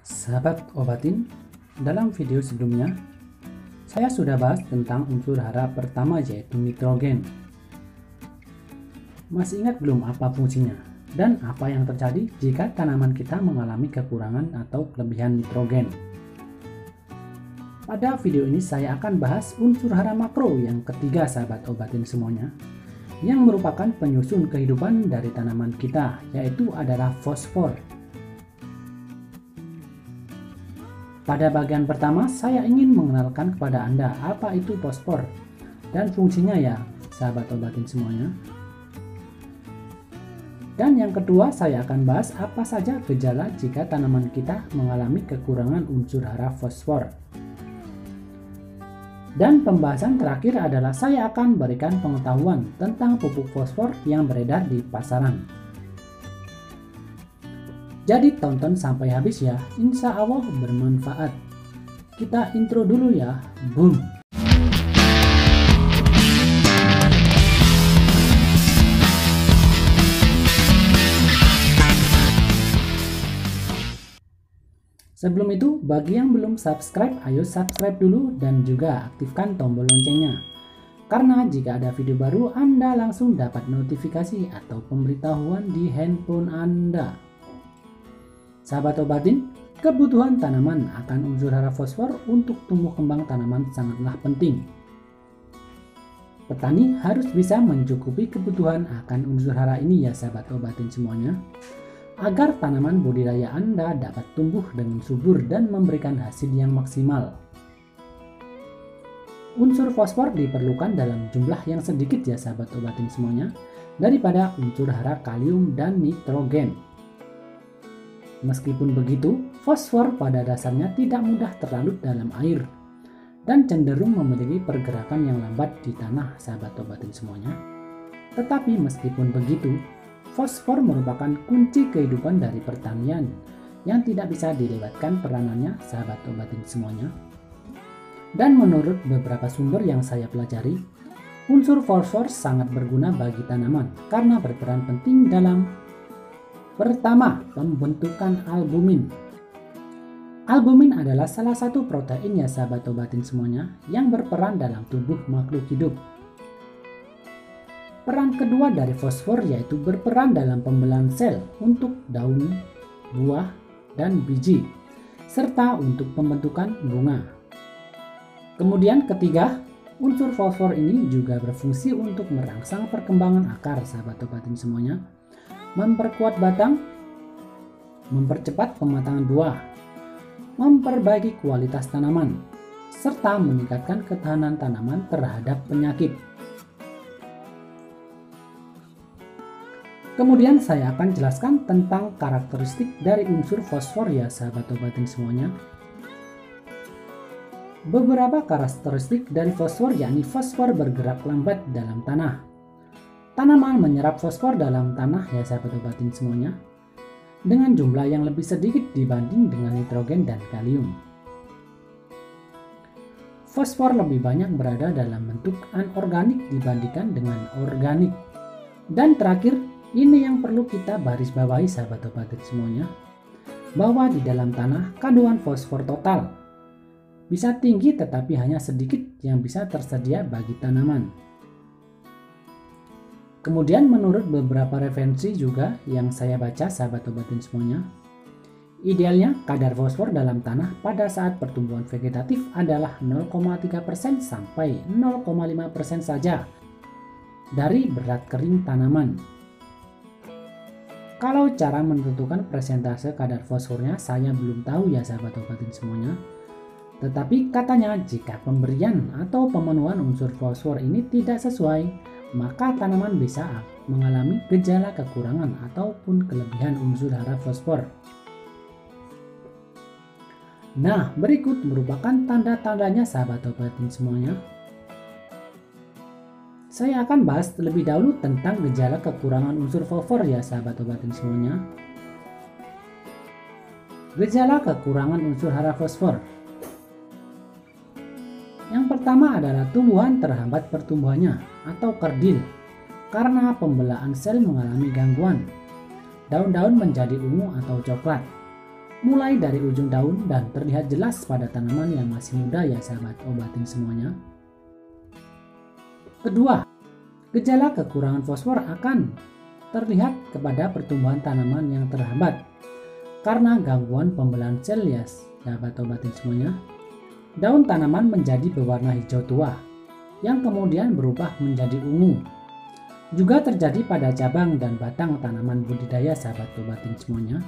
Sahabat Obatin, dalam video sebelumnya saya sudah bahas tentang unsur hara pertama yaitu nitrogen. Masih ingat belum apa fungsinya dan apa yang terjadi jika tanaman kita mengalami kekurangan atau kelebihan nitrogen? Pada video ini saya akan bahas unsur hara makro yang ketiga sahabat Obatin semuanya, yang merupakan penyusun kehidupan dari tanaman kita, yaitu adalah fosfor. Pada bagian pertama, saya ingin mengenalkan kepada Anda apa itu fosfor dan fungsinya ya, sahabat Obatin semuanya. Dan yang kedua, saya akan bahas apa saja gejala jika tanaman kita mengalami kekurangan unsur hara fosfor. Dan pembahasan terakhir adalah saya akan berikan pengetahuan tentang pupuk fosfor yang beredar di pasaran. Jadi tonton sampai habis ya, insya Allah bermanfaat. Kita intro dulu ya, boom. Sebelum itu, bagi yang belum subscribe, ayo subscribe dulu dan juga aktifkan tombol loncengnya. Karena jika ada video baru, Anda langsung dapat notifikasi atau pemberitahuan di handphone Anda. Sahabat Obatin, kebutuhan tanaman akan unsur hara fosfor untuk tumbuh kembang tanaman sangatlah penting. Petani harus bisa mencukupi kebutuhan akan unsur hara ini ya sahabat Obatin semuanya, agar tanaman budidaya Anda dapat tumbuh dengan subur dan memberikan hasil yang maksimal. Unsur fosfor diperlukan dalam jumlah yang sedikit ya sahabat Obatin semuanya, daripada unsur hara kalium dan nitrogen. Meskipun begitu, fosfor pada dasarnya tidak mudah terlarut dalam air dan cenderung memiliki pergerakan yang lambat di tanah sahabat Obatin semuanya. Tetapi meskipun begitu, fosfor merupakan kunci kehidupan dari pertanian yang tidak bisa dilewatkan peranannya sahabat Obatin semuanya. Dan menurut beberapa sumber yang saya pelajari, unsur fosfor sangat berguna bagi tanaman karena berperan penting dalam: pertama, pembentukan albumin. Albumin adalah salah satu protein ya sahabat Obatin semuanya yang berperan dalam tubuh makhluk hidup. Peran kedua dari fosfor yaitu berperan dalam pembelahan sel untuk daun, buah, dan biji, serta untuk pembentukan bunga. Kemudian ketiga, unsur fosfor ini juga berfungsi untuk merangsang perkembangan akar sahabat Obatin semuanya, memperkuat batang, mempercepat pematangan buah, memperbaiki kualitas tanaman, serta meningkatkan ketahanan tanaman terhadap penyakit. Kemudian saya akan jelaskan tentang karakteristik dari unsur fosfor ya sahabat Obatin semuanya. Beberapa karakteristik dari fosfor yakni fosfor bergerak lambat dalam tanah. Tanaman menyerap fosfor dalam tanah ya sahabat Obatin semuanya dengan jumlah yang lebih sedikit dibanding dengan nitrogen dan kalium. Fosfor lebih banyak berada dalam bentuk anorganik dibandingkan dengan organik. Dan terakhir, ini yang perlu kita baris bawahi sahabat Obatin semuanya, bahwa di dalam tanah kandungan fosfor total bisa tinggi tetapi hanya sedikit yang bisa tersedia bagi tanaman. Kemudian menurut beberapa referensi juga yang saya baca sahabat Obatin semuanya, idealnya kadar fosfor dalam tanah pada saat pertumbuhan vegetatif adalah 0,3% sampai 0,5% saja dari berat kering tanaman. Kalau cara menentukan persentase kadar fosfornya saya belum tahu ya sahabat Obatin semuanya. Tetapi katanya jika pemberian atau pemenuhan unsur fosfor ini tidak sesuai, maka tanaman bisa mengalami gejala kekurangan ataupun kelebihan unsur hara fosfor. Nah, berikut merupakan tanda-tandanya sahabat Obatin semuanya. Saya akan bahas terlebih dahulu tentang gejala kekurangan unsur fosfor ya sahabat Obatin semuanya. Gejala kekurangan unsur hara fosfor. Yang pertama adalah tumbuhan terhambat pertumbuhannya atau kerdil karena pembelaan sel mengalami gangguan. Daun-daun menjadi ungu atau coklat. mulai dari ujung daun dan terlihat jelas pada tanaman yang masih muda ya sahabat obatin semuanya. Kedua, gejala kekurangan fosfor akan terlihat kepada pertumbuhan tanaman yang terhambat karena gangguan pembelahan sel ya sahabat obatin semuanya. Daun tanaman menjadi berwarna hijau tua yang kemudian berubah menjadi ungu. Juga terjadi pada cabang dan batang tanaman budidaya sahabat obatin semuanya.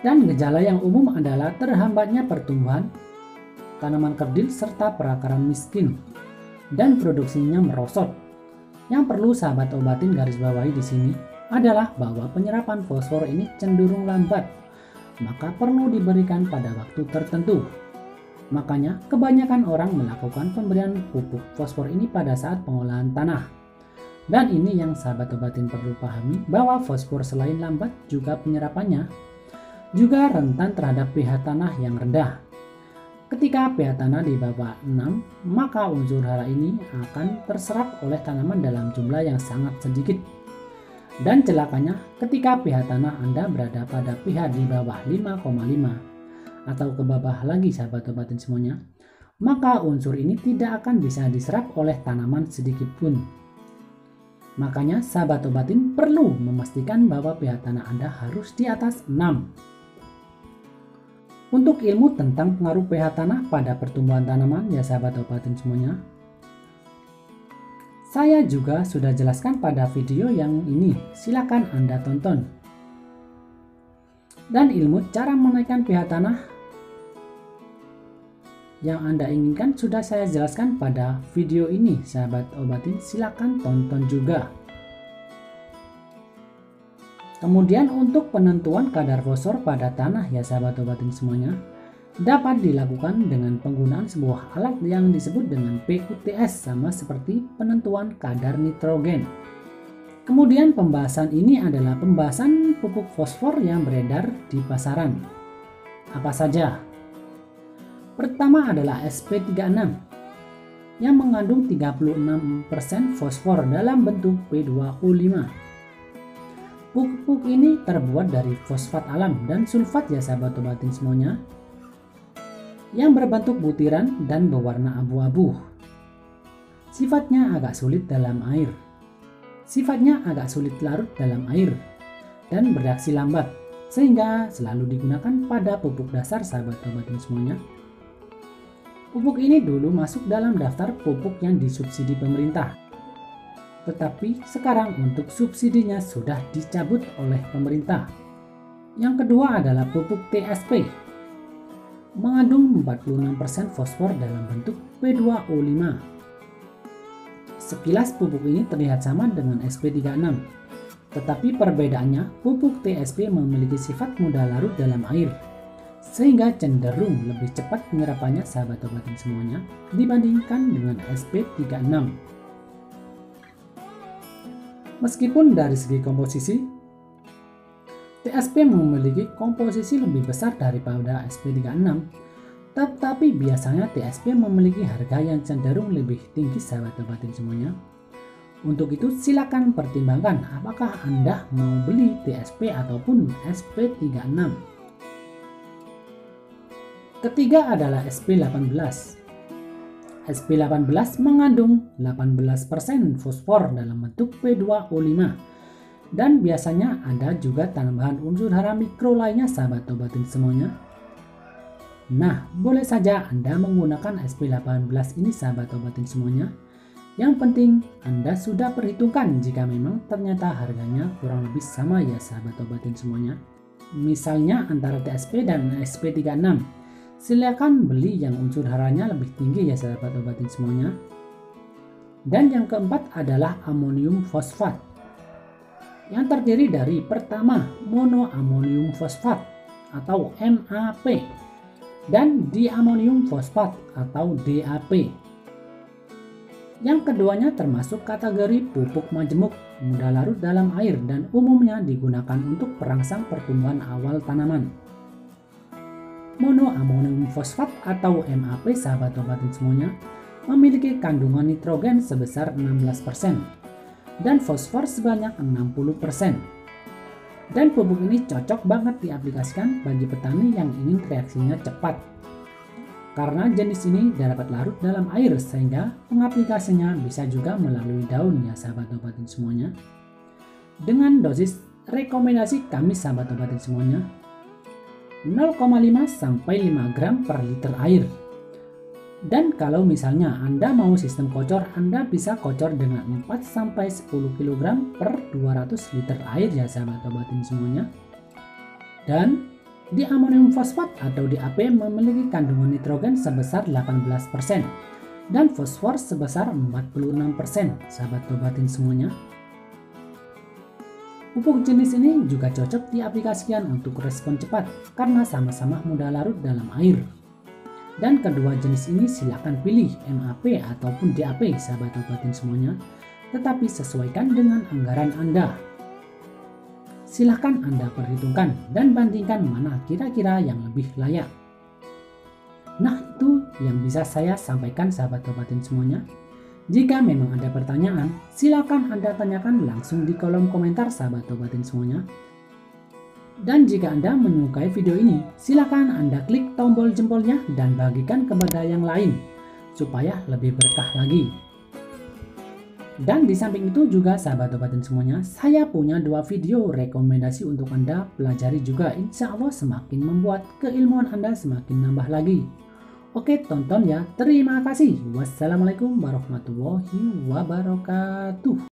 Dan gejala yang umum adalah terhambatnya pertumbuhan tanaman kerdil serta perakaran miskin dan produksinya merosot. Yang perlu sahabat obatin garis bawahi di sini adalah bahwa penyerapan fosfor ini cenderung lambat, maka perlu diberikan pada waktu tertentu. Makanya kebanyakan orang melakukan pemberian pupuk fosfor ini pada saat pengolahan tanah. Dan ini yang sahabat obatin perlu pahami, bahwa fosfor selain lambat juga penyerapannya juga rentan terhadap pH tanah yang rendah. Ketika pH tanah di bawah 6, maka unsur hara ini akan terserap oleh tanaman dalam jumlah yang sangat sedikit. Dan celakanya ketika pH tanah Anda berada pada pH di bawah 5,5 atau ke bawah lagi sahabat obatin semuanya, maka unsur ini tidak akan bisa diserap oleh tanaman sedikit pun. Makanya sahabat obatin perlu memastikan bahwa pH tanah Anda harus di atas 6. Untuk ilmu tentang pengaruh pH tanah pada pertumbuhan tanaman ya sahabat obatin semuanya, saya juga sudah jelaskan pada video yang ini, silakan Anda tonton. Dan ilmu cara menaikkan pH tanah yang Anda inginkan sudah saya jelaskan pada video ini sahabat obatin, silakan tonton juga. Kemudian untuk penentuan kadar fosfor pada tanah ya sahabat obatin semuanya, dapat dilakukan dengan penggunaan sebuah alat yang disebut dengan PUTS, sama seperti penentuan kadar nitrogen. Kemudian pembahasan ini adalah pembahasan pupuk fosfor yang beredar di pasaran. Apa saja? Pertama adalah SP36 yang mengandung 36% fosfor dalam bentuk P2O5. Pupuk ini terbuat dari fosfat alam dan sulfat ya sahabat obatin semuanya, yang berbentuk butiran dan berwarna abu-abu. Sifatnya agak sulit dalam air. Sifatnya agak sulit larut dalam air dan bereaksi lambat, sehingga selalu digunakan pada pupuk dasar sahabat obatin semuanya. Pupuk ini dulu masuk dalam daftar pupuk yang disubsidi pemerintah. Tetapi sekarang untuk subsidinya sudah dicabut oleh pemerintah. Yang kedua adalah pupuk TSP. Mengandung 46% fosfor dalam bentuk P2O5. Sekilas pupuk ini terlihat sama dengan SP36. Tetapi perbedaannya, pupuk TSP memiliki sifat mudah larut dalam air, sehingga cenderung lebih cepat penyerapannya sahabat obatin semuanya dibandingkan dengan SP36. Meskipun dari segi komposisi, TSP memiliki komposisi lebih besar daripada SP36, tetapi biasanya TSP memiliki harga yang cenderung lebih tinggi sahabat obatin semuanya. Untuk itu silakan pertimbangkan apakah Anda mau beli TSP ataupun SP36. Ketiga adalah SP18. SP18 mengandung 18% fosfor dalam bentuk P2O5, dan biasanya ada juga tambahan unsur hara mikro lainnya sahabat obatin semuanya. Nah, boleh saja Anda menggunakan SP18 ini sahabat obatin semuanya. Yang penting Anda sudah perhitungkan jika memang ternyata harganya kurang lebih sama ya sahabat obatin semuanya. Misalnya antara TSP dan SP36. Silakan beli yang unsur haranya lebih tinggi ya sahabat obatin semuanya. Dan yang keempat adalah amonium fosfat, yang terdiri dari pertama monoamonium fosfat atau MAP dan diamonium fosfat atau DAP. Yang keduanya termasuk kategori pupuk majemuk, mudah larut dalam air dan umumnya digunakan untuk perangsang pertumbuhan awal tanaman. Monoamonium fosfat atau MAP sahabat obatin semuanya memiliki kandungan nitrogen sebesar 16%. dan fosfor sebanyak 60%. Dan pupuk ini cocok banget diaplikasikan bagi petani yang ingin reaksinya cepat. Karena jenis ini dapat larut dalam air sehingga pengaplikasinya bisa juga melalui daun ya sahabat obatin semuanya. Dengan dosis rekomendasi kami sahabat obatin semuanya 0,5 sampai 5 gram per liter air. Dan kalau misalnya Anda mau sistem kocor, Anda bisa kocor dengan 4 sampai 10 kg per 200 liter air ya sahabat obatin semuanya. Dan di amonium fosfat atau DAP memiliki kandungan nitrogen sebesar 18% dan fosfor sebesar 46% sahabat obatin semuanya. Pupuk jenis ini juga cocok diaplikasikan untuk respon cepat karena sama-sama mudah larut dalam air. Dan kedua jenis ini silakan pilih MAP ataupun DAP sahabat obatin semuanya, tetapi sesuaikan dengan anggaran Anda. Silahkan Anda perhitungkan dan bandingkan mana kira-kira yang lebih layak. Nah, itu yang bisa saya sampaikan sahabat obatin semuanya. Jika memang ada pertanyaan, silakan Anda tanyakan langsung di kolom komentar sahabat obatin semuanya. Dan jika Anda menyukai video ini, silakan Anda klik tombol jempolnya dan bagikan kepada yang lain supaya lebih berkah lagi. Dan di samping itu juga sahabat obatin semuanya, saya punya 2 video rekomendasi untuk Anda pelajari juga. Insya Allah semakin membuat keilmuan Anda semakin nambah lagi. Oke, tonton ya. Terima kasih. Wassalamualaikum warahmatullahi wabarakatuh.